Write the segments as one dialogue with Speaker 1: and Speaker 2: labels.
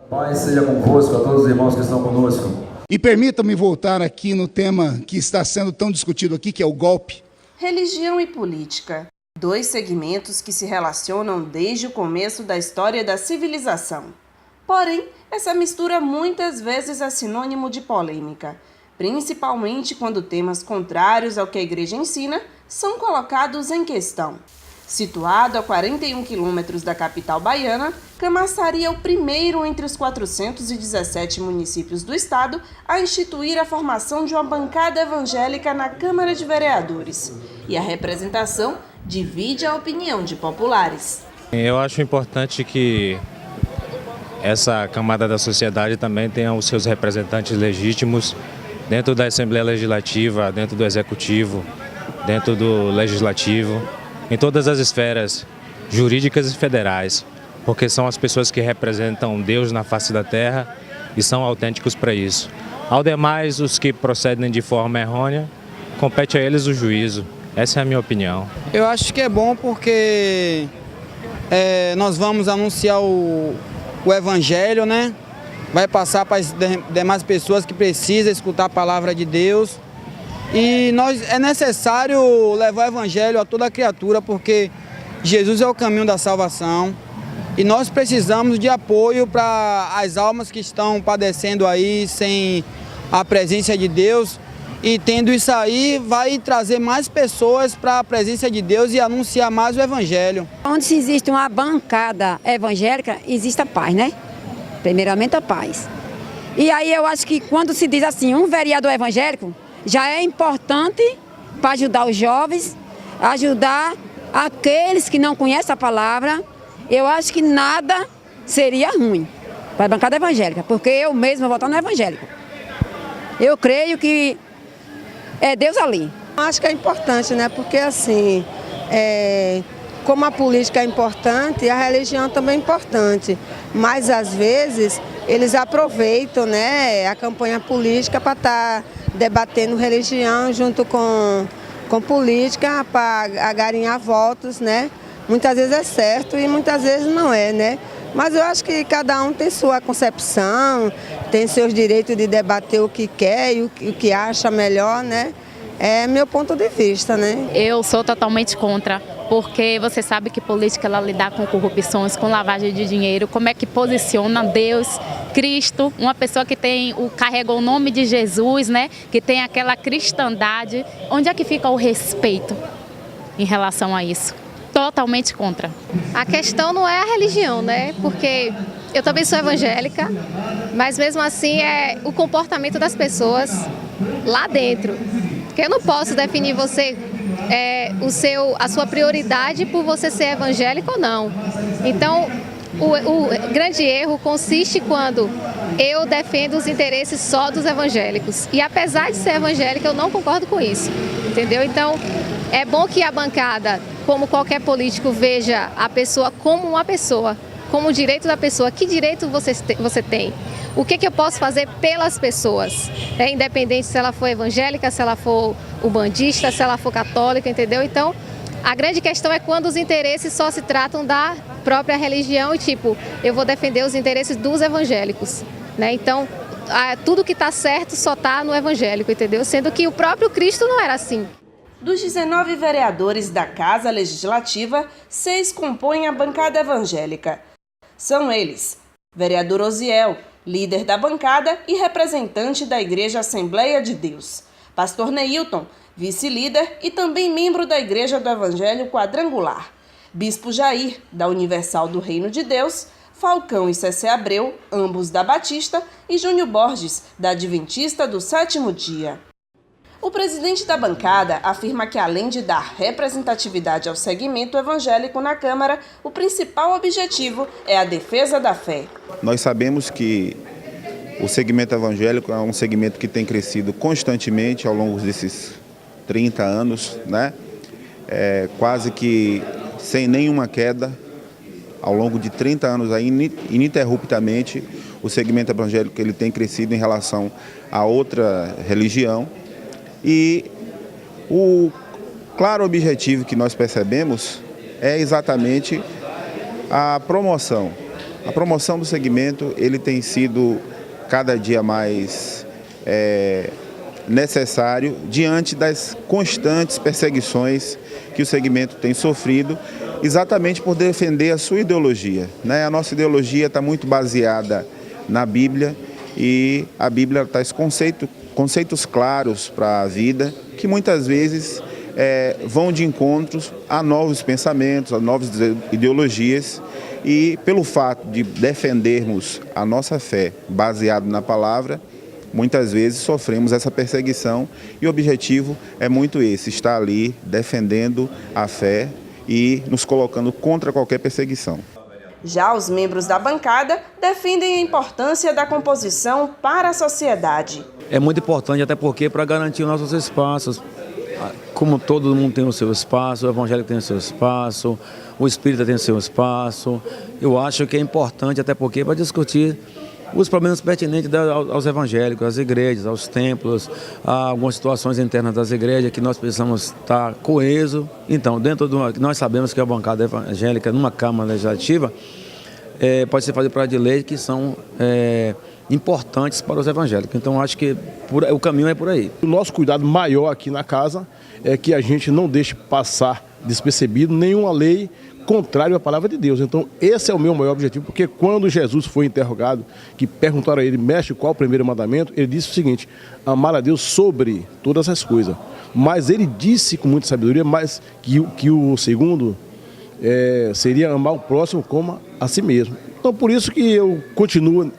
Speaker 1: Paz seja convosco, a todos os irmãos que estão conosco.
Speaker 2: E permita-me voltar aqui no tema que está sendo tão discutido aqui, que é o golpe.
Speaker 3: Religião e política. Dois segmentos que se relacionam desde o começo da história da civilização. Porém, essa mistura muitas vezes é sinônimo de polêmica, principalmente quando temas contrários ao que a igreja ensina são colocados em questão. Situado a 41 quilômetros da capital baiana, Camaçari é o primeiro entre os 417 municípios do estado a instituir a formação de uma bancada evangélica na Câmara de Vereadores. E a representação divide a opinião de populares.
Speaker 4: Eu acho importante que essa camada da sociedade também tenha os seus representantes legítimos dentro da Assembleia Legislativa, dentro do Executivo, dentro do Legislativo, em todas as esferas jurídicas e federais, porque são as pessoas que representam Deus na face da terra e são autênticos para isso. Ao demais, os que procedem de forma errônea, compete a eles o juízo. Essa é a minha opinião.
Speaker 5: Eu acho que é bom porque nós vamos anunciar o Evangelho, né? Vai passar para as demais pessoas que precisam escutar a palavra de Deus. E é necessário levar o Evangelho a toda criatura, porque Jesus é o caminho da salvação. E nós precisamos de apoio para as almas que estão padecendo aí sem a presença de Deus. E tendo isso aí, vai trazer mais pessoas para a presença de Deus e anunciar mais o Evangelho.
Speaker 6: Onde se existe uma bancada evangélica, existe a paz, né? Primeiramente a paz. E aí eu acho que quando se diz assim, um vereador evangélico, já é importante para ajudar os jovens, ajudar aqueles que não conhecem a palavra. Eu acho que nada seria ruim para a bancada evangélica, porque eu mesmo vou votar no evangélico. Eu creio que é Deus ali.
Speaker 7: Acho que é importante, né? Porque assim, como a política é importante, a religião também é importante. Mas às vezes eles aproveitam, né, a campanha política para estar debatendo religião junto com política para agarinhar votos, né? Muitas vezes é certo e muitas vezes não é, né? Mas eu acho que cada um tem sua concepção, tem seus direitos de debater o que quer e o que acha melhor, né? É meu ponto de vista, né?
Speaker 8: Eu sou totalmente contra, porque você sabe que política ela lidar com corrupções, com lavagem de dinheiro, como é que posiciona Deus, Cristo, uma pessoa que carrega o nome de Jesus, né? Que tem aquela cristandade. Onde é que fica o respeito em relação a isso? Totalmente contra.
Speaker 9: A questão não é a religião, né? Porque eu também sou evangélica, mas mesmo assim é o comportamento das pessoas lá dentro. Porque eu não posso definir a sua prioridade por você ser evangélico ou não. Então, o grande erro consiste quando eu defendo os interesses só dos evangélicos. E apesar de ser evangélica, eu não concordo com isso, entendeu? Então, é bom que a bancada, como qualquer político, veja a pessoa como uma pessoa, como o direito da pessoa. Que direito você tem? O que eu posso fazer pelas pessoas? Independente se ela for evangélica, se ela for umbandista, se ela for católica, entendeu? Então, a grande questão é quando os interesses só se tratam da própria religião e eu vou defender os interesses dos evangélicos, né? Então, tudo que está certo só está no evangélico, entendeu? Sendo que o próprio Cristo não era assim.
Speaker 3: Dos 19 vereadores da Casa Legislativa, 6 compõem a bancada evangélica. São eles: vereador Osiel, líder da bancada e representante da Igreja Assembleia de Deus; pastor Neilton, vice-líder e também membro da Igreja do Evangelho Quadrangular; bispo Jair, da Universal do Reino de Deus; Falcão e Cessé Abreu, ambos da Batista; e Júnior Borges, da Adventista do Sétimo Dia. O presidente da bancada afirma que, além de dar representatividade ao segmento evangélico na Câmara, o principal objetivo é a defesa da fé.
Speaker 10: Nós sabemos que o segmento evangélico é um segmento que tem crescido constantemente ao longo desses 30 anos, né? Quase que sem nenhuma queda, ao longo de 30 anos, aí, ininterruptamente, o segmento evangélico ele tem crescido em relação a outra religião. E o claro objetivo que nós percebemos é exatamente a promoção A promoção do segmento, ele tem sido cada dia mais necessário diante das constantes perseguições que o segmento tem sofrido, exatamente por defender a sua ideologia, né? A nossa ideologia está muito baseada na Bíblia e a Bíblia traz conceitos claros para a vida que muitas vezes vão de encontros a novos pensamentos, a novas ideologias, e pelo fato de defendermos a nossa fé baseado na palavra, muitas vezes sofremos essa perseguição e o objetivo é muito esse, estar ali defendendo a fé e nos colocando contra qualquer perseguição.
Speaker 3: Já os membros da bancada defendem a importância da composição para a sociedade.
Speaker 11: É muito importante, até porque para garantir os nossos espaços, como todo mundo tem o seu espaço, o evangélico tem o seu espaço, o espírita tem o seu espaço, eu acho que é importante, até porque para discutir os problemas pertinentes aos evangélicos, às igrejas, aos templos, a algumas situações internas das igrejas que nós precisamos estar coeso. Então, nós sabemos que a bancada evangélica numa Câmara Legislativa pode ser fazer projetos de lei que são importantes para os evangélicos. Então, acho que o caminho é por aí.
Speaker 12: O nosso cuidado maior aqui na casa é que a gente não deixe passar despercebido nenhuma lei contrária à palavra de Deus. Então, esse é o meu maior objetivo, porque quando Jesus foi interrogado, que perguntaram a ele, mestre, qual o primeiro mandamento, ele disse o seguinte: amar a Deus sobre todas as coisas. Mas ele disse com muita sabedoria, mas que o segundo seria amar o próximo como a si mesmo. Então, por isso que eu continuo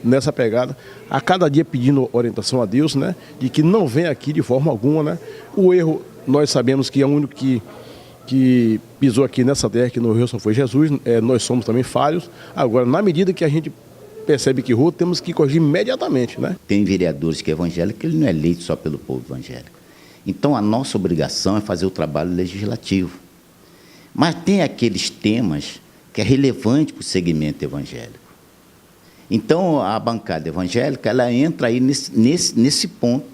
Speaker 12: nessa pegada, a cada dia pedindo orientação a Deus, né, de que não venha aqui de forma alguma, né. O erro, nós sabemos que é o único que pisou aqui nessa terra, que no Rio só foi Jesus, nós somos também falhos. Agora, na medida que a gente percebe que errou, temos que corrigir imediatamente, né?
Speaker 13: Tem vereadores que é evangélico, ele não é eleito só pelo povo evangélico. Então, a nossa obrigação é fazer o trabalho legislativo. Mas tem aqueles temas que é relevante para o segmento evangélico. Então, a bancada evangélica, ela entra aí nesse ponto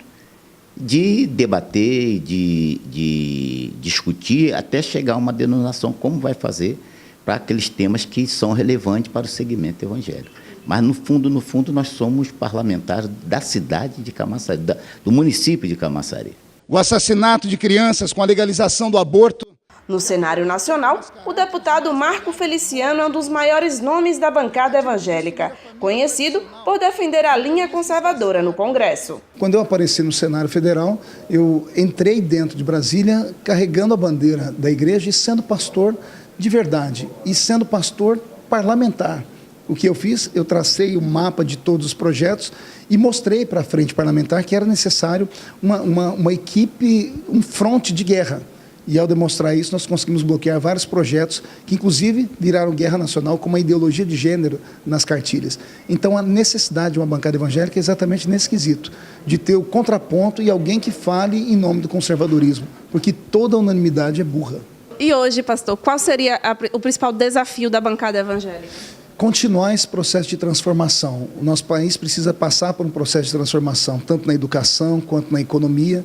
Speaker 13: de debater, de discutir, até chegar a uma denominação como vai fazer para aqueles temas que são relevantes para o segmento evangélico. Mas, no fundo, nós somos parlamentares da cidade de Camaçari, do município de Camaçari.
Speaker 2: O assassinato de crianças com a legalização do aborto.
Speaker 3: No cenário nacional, o deputado Marco Feliciano é um dos maiores nomes da bancada evangélica, conhecido por defender a linha conservadora no Congresso.
Speaker 14: Quando eu apareci no cenário federal, eu entrei dentro de Brasília carregando a bandeira da igreja e sendo pastor de verdade, e sendo pastor parlamentar. O que eu fiz? Eu tracei o mapa de todos os projetos e mostrei para a frente parlamentar que era necessário uma equipe, um fronte de guerra. E ao demonstrar isso, nós conseguimos bloquear vários projetos que, inclusive, viraram guerra nacional com uma ideologia de gênero nas cartilhas. Então, a necessidade de uma bancada evangélica é exatamente nesse quesito, de ter o contraponto e alguém que fale em nome do conservadorismo, porque toda unanimidade é burra.
Speaker 3: E hoje, pastor, qual seria o principal desafio da bancada evangélica?
Speaker 14: Continuar esse processo de transformação. O nosso país precisa passar por um processo de transformação, tanto na educação quanto na economia.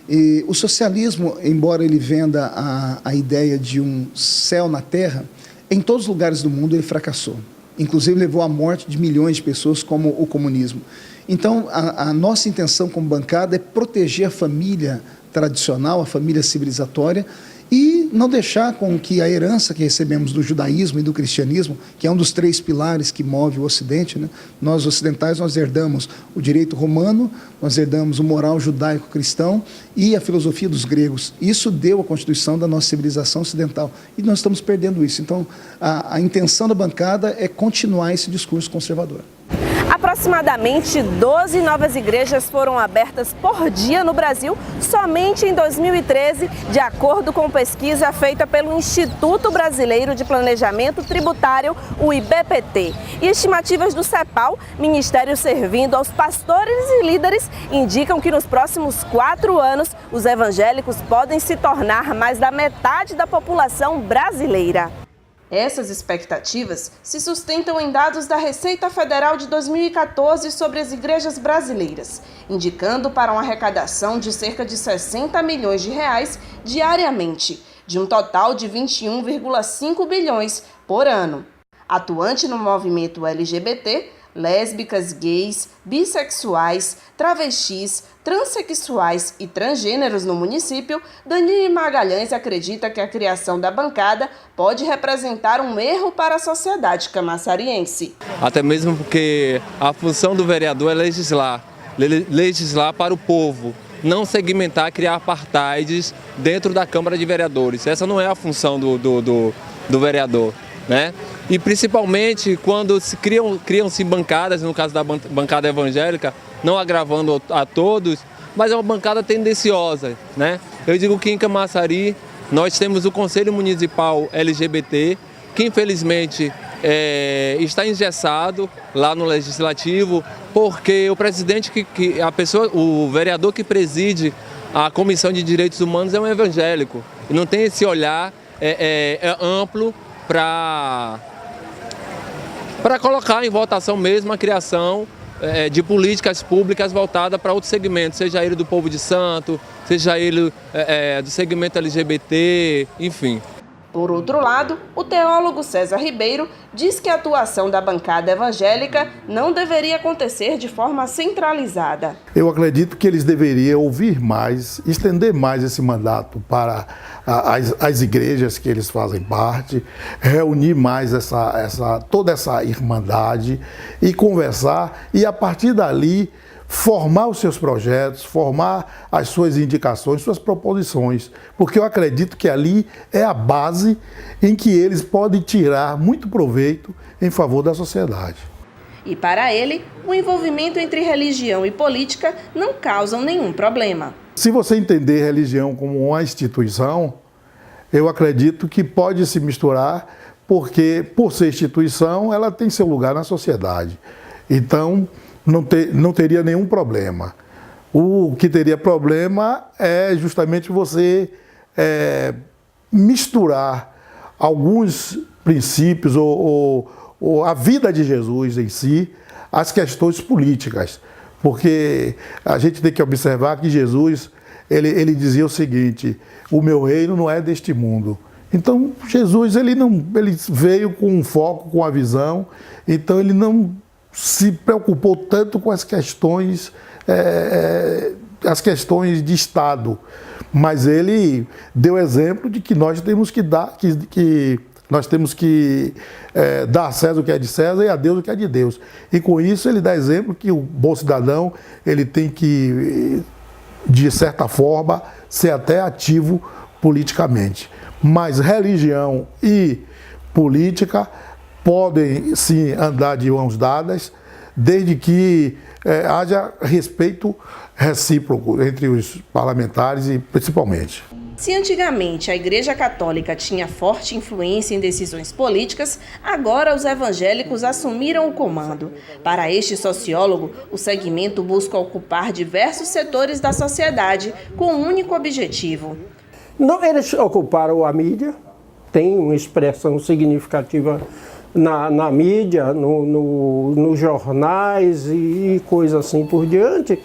Speaker 14: E o socialismo, embora ele venda a ideia de um céu na terra, em todos os lugares do mundo ele fracassou. Inclusive levou à morte de milhões de pessoas, como o comunismo. Então, a nossa intenção como bancada é proteger a família tradicional, a família civilizatória, e não deixar com que a herança que recebemos do judaísmo e do cristianismo, que é um dos 3 pilares que move o Ocidente, né? Nós ocidentais, nós herdamos o direito romano, nós herdamos o moral judaico-cristão e a filosofia dos gregos. Isso deu a constituição da nossa civilização ocidental e nós estamos perdendo isso. Então, a intenção da bancada é continuar esse discurso conservador.
Speaker 3: Aproximadamente 12 novas igrejas foram abertas por dia no Brasil somente em 2013, de acordo com pesquisa feita pelo Instituto Brasileiro de Planejamento Tributário, o IBPT. E estimativas do CEPAL, Ministério servindo aos pastores e líderes, indicam que nos próximos 4 anos os evangélicos podem se tornar mais da metade da população brasileira. Essas expectativas se sustentam em dados da Receita Federal de 2014 sobre as igrejas brasileiras, indicando para uma arrecadação de cerca de 60 milhões de reais diariamente, de um total de 21,5 bilhões por ano. Atuante no movimento LGBT, lésbicas, gays, bissexuais, travestis, transexuais e transgêneros no município, Danile Magalhães acredita que a criação da bancada pode representar um erro para a sociedade camaçariense.
Speaker 15: Até mesmo porque a função do vereador é legislar para o povo, não segmentar, criar apartheids dentro da Câmara de Vereadores. Essa não é a função do vereador, né? E principalmente quando se criam-se bancadas, no caso da bancada evangélica, não agravando a todos, mas é uma bancada tendenciosa, né? Eu digo que em Camaçari nós temos o Conselho Municipal LGBT, que infelizmente está engessado lá no Legislativo, porque o presidente, o vereador que preside a Comissão de Direitos Humanos é um evangélico. E não tem esse olhar amplo para colocar em votação mesmo a criação de políticas públicas voltadas para outros segmentos, seja ele do povo de santo, seja ele do segmento LGBT, enfim.
Speaker 3: Por outro lado, o teólogo César Ribeiro diz que a atuação da bancada evangélica não deveria acontecer de forma centralizada.
Speaker 16: Eu acredito que eles deveriam ouvir mais, estender mais esse mandato para as igrejas que eles fazem parte, reunir mais toda essa irmandade e conversar, e a partir dali formar os seus projetos, formar as suas indicações, suas proposições, porque eu acredito que ali é a base em que eles podem tirar muito proveito em favor da sociedade.
Speaker 3: E para ele, o envolvimento entre religião e política não causam nenhum problema.
Speaker 16: Se você entender religião como uma instituição, eu acredito que pode se misturar, porque por ser instituição, ela tem seu lugar na sociedade. Então, não teria nenhum problema. O que teria problema é justamente você misturar alguns princípios ou a vida de Jesus em si às questões políticas. Porque a gente tem que observar que Jesus, ele dizia o seguinte: o meu reino não é deste mundo. Então, Jesus ele veio com um foco, com a visão, então ele não se preocupou tanto com as questões de Estado, mas ele deu exemplo de que nós temos que dar, nós temos que dar a César o que é de César e a Deus o que é de Deus. E com isso ele dá exemplo que o bom cidadão ele tem que, de certa forma, ser até ativo politicamente. Mas religião e política podem sim andar de mãos dadas, desde que haja respeito recíproco entre os parlamentares e principalmente.
Speaker 3: Se antigamente a Igreja Católica tinha forte influência em decisões políticas, agora os evangélicos assumiram o comando. Para este sociólogo, o segmento busca ocupar diversos setores da sociedade com um único objetivo.
Speaker 17: Não, eles ocuparam a mídia, tem uma expressão significativa na mídia, nos jornais e coisas assim por diante.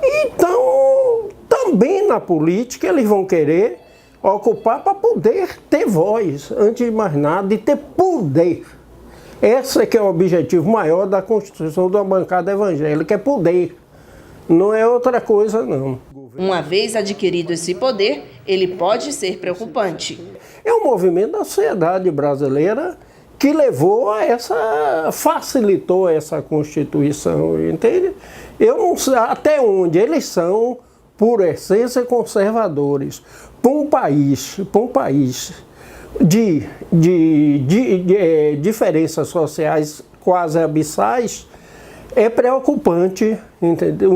Speaker 17: Então, também na política eles vão querer ocupar para poder ter voz, antes de mais nada, de ter poder. Esse é que é o objetivo maior da constituição de uma bancada evangélica, é poder. Não é outra coisa, não.
Speaker 3: Uma vez adquirido esse poder, ele pode ser preocupante.
Speaker 17: É um movimento da sociedade brasileira que levou a facilitou essa Constituição, entende? Eu não sei até onde eles são, por essência, conservadores. Para um país de diferenças sociais quase abissais, é preocupante, entendeu?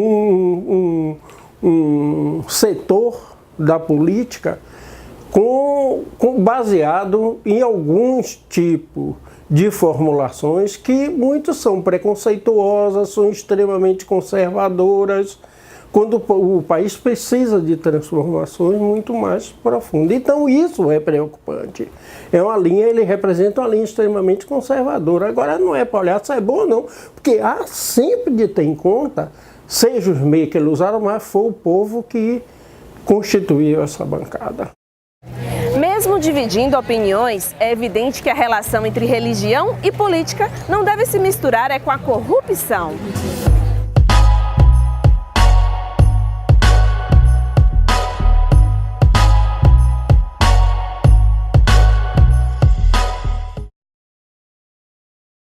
Speaker 17: Um setor da política baseado em alguns tipos de formulações que muitos são preconceituosas, são extremamente conservadoras, quando o país precisa de transformações muito mais profundas. Então isso é preocupante. É uma linha, ele representa uma linha extremamente conservadora. Agora não é para olhar se é bom ou não, porque há sempre de ter em conta, seja os meios que eles usaram, mas foi o povo que constituiu essa bancada.
Speaker 3: Mesmo de dividindo opiniões, é evidente que a relação entre religião e política não deve se misturar com a corrupção.